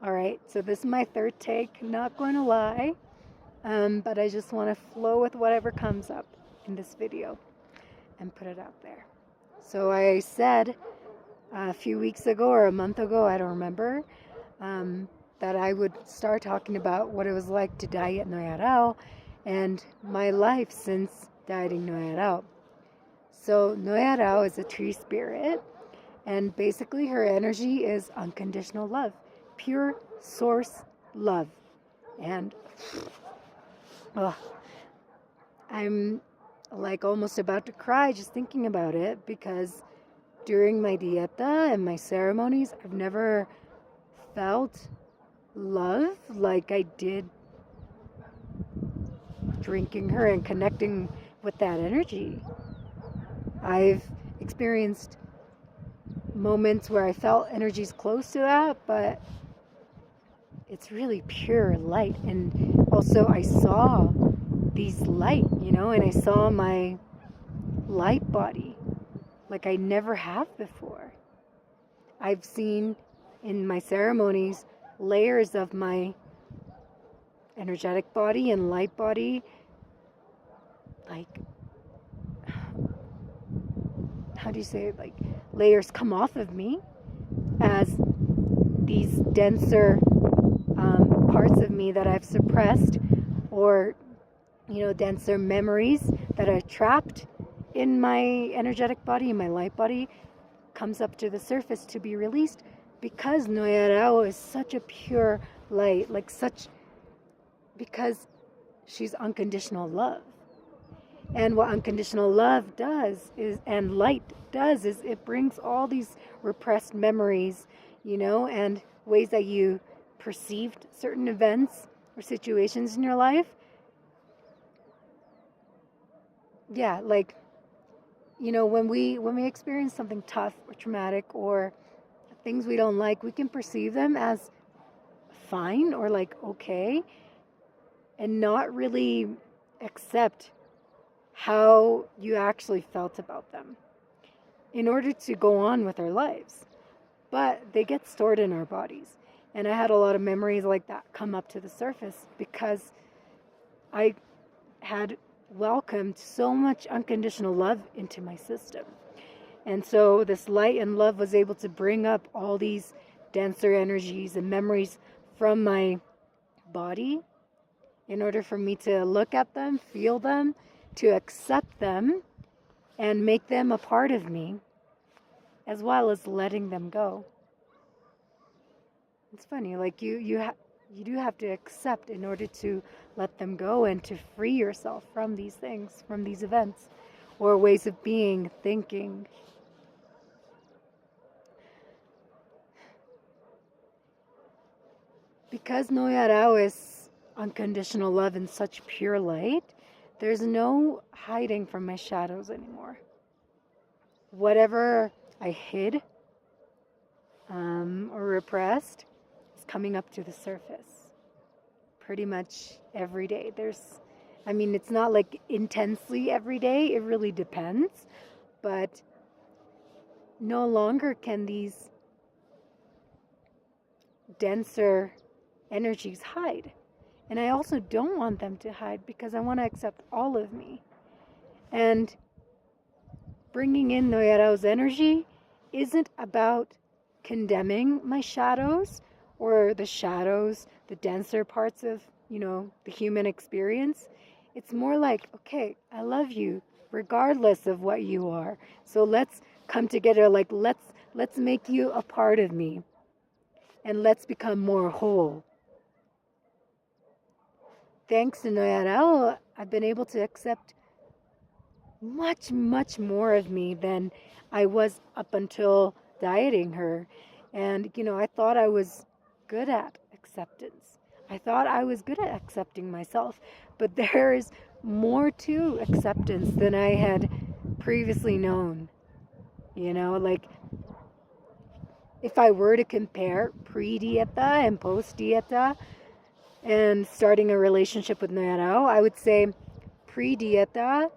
All right, so this is my third take, not going to lie, but I just want to flow with whatever comes up in this video and put it out there. So I said a few weeks ago or a month ago, I don't remember, that I would start talking about what it was like to diet Noya Rao and my life since dieting Noya Rao. So Noya Rao is a tree spirit, and basically her energy is unconditional love, pure source love. And I'm like almost about to cry just thinking about it, because during my dieta and my ceremonies, I've never felt love like I did drinking her and connecting with that energy. I've experienced moments where I felt energies close to that, but it's really pure light. And also I saw these light, and I saw my light body like I never have before. I've seen in my ceremonies layers of my energetic body and light body, like, how do you say it? Like, layers come off of me as these denser parts of me that I've suppressed, or denser memories that are trapped in my energetic body, in my light body, comes up to the surface to be released, because Noya Rao is such a pure light, because she's unconditional love. And what unconditional love does and light does, is it brings all these repressed memories, and ways that you perceived certain events or situations in your life. Yeah, like, when we experience something tough or traumatic or things we don't like, we can perceive them as fine or like okay, and not really accept how you actually felt about them in order to go on with our lives. But they get stored in our bodies. And I had a lot of memories like that come up to the surface because I had welcomed so much unconditional love into my system. And so this light and love was able to bring up all these denser energies and memories from my body in order for me to look at them, feel them, to accept them, and make them a part of me, as well as letting them go. It's funny, like you do have to accept in order to let them go and to free yourself from these things, from these events, or ways of being, thinking. Because Noya Rao is unconditional love and such pure light, there's no hiding from my shadows anymore. Whatever I hid or repressed is coming up to the surface pretty much every day. It's not like intensely every day, it really depends, but no longer can these denser energies hide. And I also don't want them to hide, because I want to accept all of me. And bringing in Noya Rao's energy isn't about condemning my shadows or the denser parts of, the human experience. It's more like, okay, I love you regardless of what you are. So let's come together, like let's make you a part of me, and let's become more whole. Thanks to Noya Rao, I've been able to accept much, much more of me than I was up until dieting her. And, I thought I was good at acceptance. I thought I was good at accepting myself. But there is more to acceptance than I had previously known. Like, if I were to compare pre-dieta and post-dieta and starting a relationship with Noya Rao, I would say pre-dieta,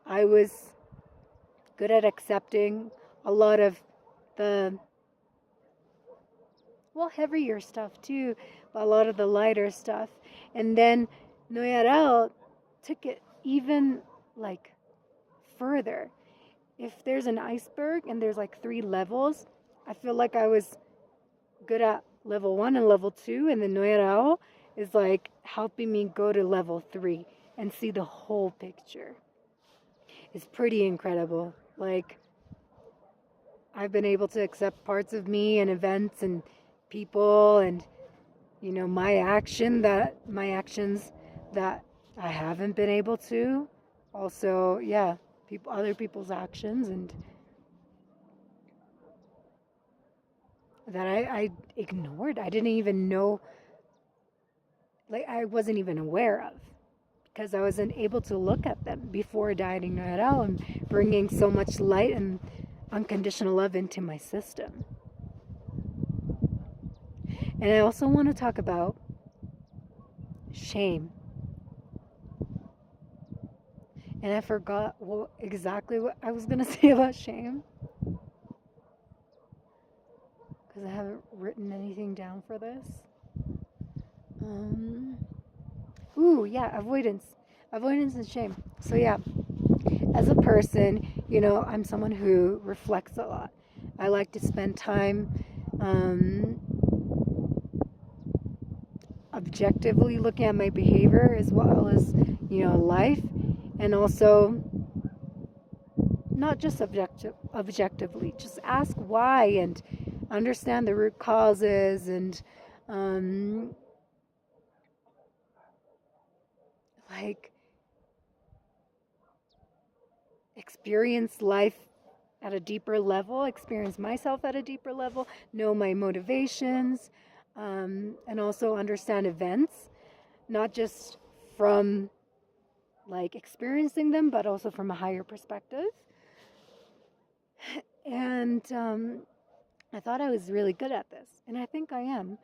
I was good at accepting a lot of well, heavier stuff too, but a lot of the lighter stuff. And then Noya Rao took it even like further. If there's an iceberg and there's like 3 levels, I feel like I was good at level 1 and level 2, and then Noya Rao is like helping me go to level 3 and see the whole picture. It's pretty incredible. Like, I've been able to accept parts of me and events and people and my actions that I haven't been able to. Also, yeah, other people's actions and that I ignored. I didn't even know, like I wasn't even aware of, because I wasn't able to look at them before dieting Noya Rao and bringing so much light and unconditional love into my system. And I also want to talk about shame. And I forgot exactly what I was going to say about shame, because I haven't written anything down for this. Avoidance. Avoidance and shame. So yeah, as a person, I'm someone who reflects a lot. I like to spend time objectively looking at my behavior as well as, life, and also not just objectively, just ask why and understand the root causes and like experience life at a deeper level, experience myself at a deeper level, know my motivations, and also understand events, not just from like experiencing them, but also from a higher perspective. And I thought I was really good at this, and I think I am.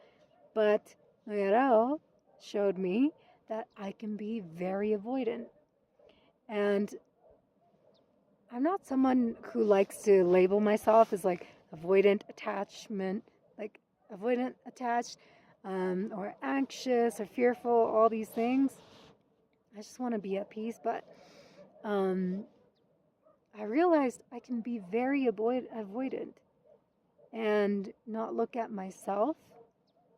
But Noya Rao showed me that I can be very avoidant. And I'm not someone who likes to label myself as like avoidant attachment, like avoidant attached, or anxious or fearful, all these things. I just want to be at peace, but I realized I can be very avoidant and not look at myself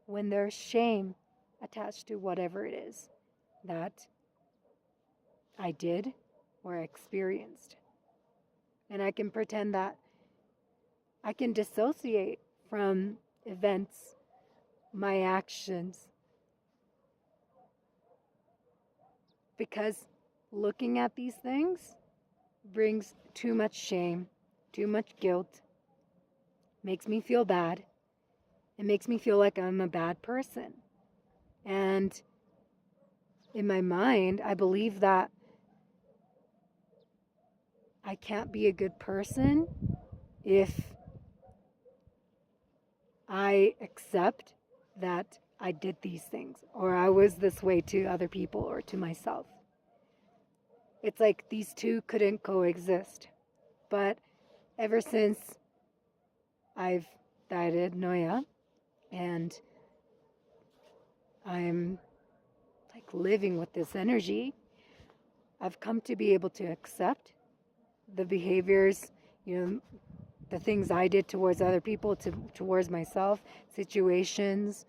when there's shame attached to whatever it is that I did or experienced. And I can pretend that I can dissociate from events, my actions, because looking at these things brings too much shame, too much guilt, makes me feel bad. It makes me feel like I'm a bad person. And in my mind, I believe that I can't be a good person if I accept that I did these things or I was this way to other people or to myself. It's like these two couldn't coexist. But ever since I've dieted Noya and I'm like living with this energy, I've come to be able to accept the behaviors, the things I did towards other people, towards myself, situations,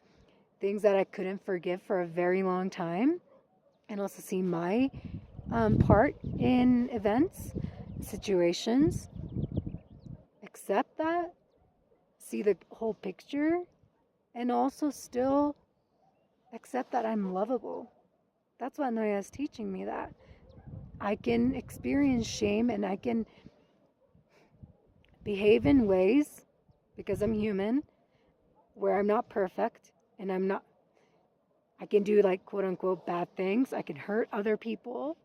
things that I couldn't forgive for a very long time, and also see my part in events, situations, accept that, see the whole picture, and also still accept that I'm lovable. That's what Noya is teaching me, that I can experience shame and I can behave in ways, because I'm human, where I'm not perfect and I can do like quote unquote bad things. I can hurt other people,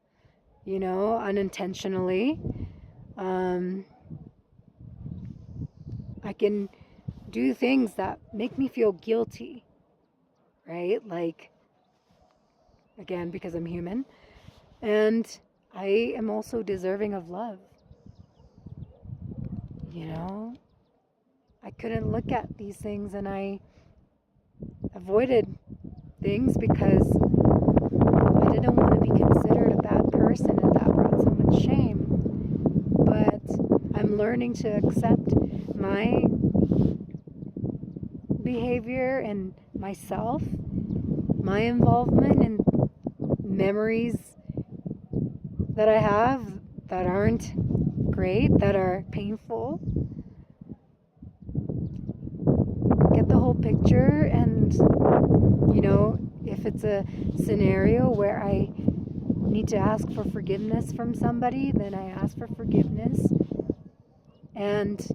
unintentionally. I can do things that make me feel guilty, right? Like, again, because I'm human. And I am also deserving of love. I couldn't look at these things and I avoided things because I didn't want to be considered a bad person, and that brought so much shame. But I'm learning to accept my behavior and myself, my involvement in memories that I have that aren't great, that are painful. Get the whole picture, and if it's a scenario where I need to ask for forgiveness from somebody, then I ask for forgiveness and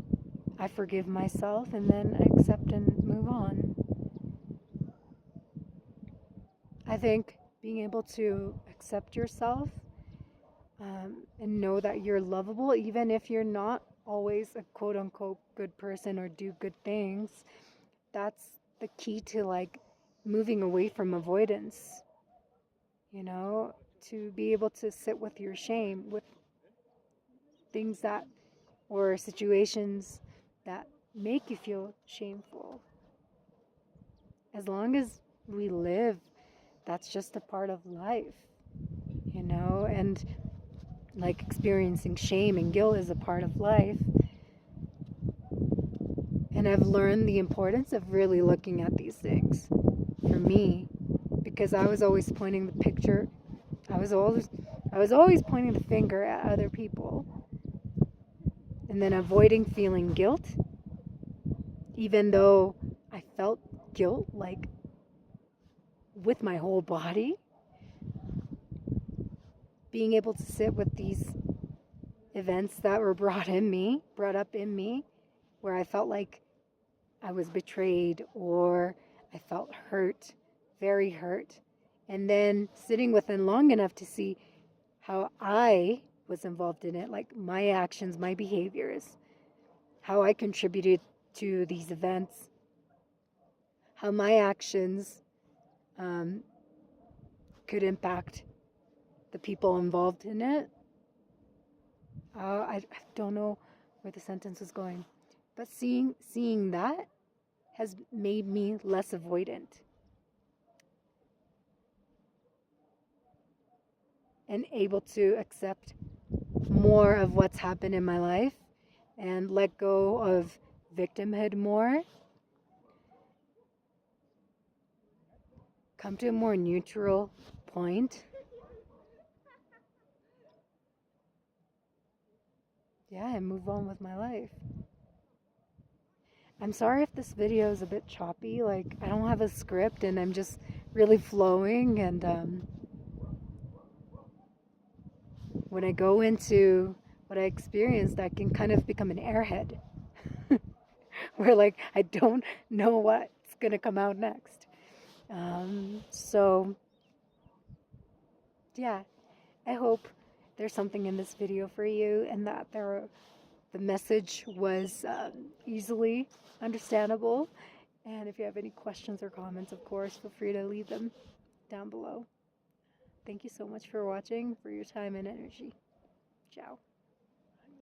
I forgive myself, and then I accept and move on. I think being able to accept yourself and know that you're lovable, even if you're not always a quote unquote good person or do good things, that's the key to like moving away from avoidance, to be able to sit with your shame, with things that or situations that make you feel shameful. As long as we live, that's just a part of life, and like experiencing shame and guilt is a part of life. And I've learned the importance of really looking at these things for me, because I was always pointing the picture. I was always pointing the finger at other people and then avoiding feeling guilt, even though I felt guilt like with my whole body. Being able to sit with these events that were brought up in me, where I felt like I was betrayed or I felt hurt, very hurt. And then sitting with it long enough to see how I was involved in it, like my actions, my behaviors, how I contributed to these events, how my actions could impact the people involved in it. I don't know where the sentence is going, but seeing that has made me less avoidant and able to accept more of what's happened in my life and let go of victimhood more. Come to a more neutral point. Yeah, and move on with my life. I'm sorry if this video is a bit choppy. Like, I don't have a script and I'm just really flowing. And when I go into what I experienced, I can kind of become an airhead where, like, I don't know what's going to come out next. So, yeah, I hope there's something in this video for you and that the message was easily understandable. And if you have any questions or comments, of course, feel free to leave them down below. Thank you so much for watching, for your time and energy. Ciao.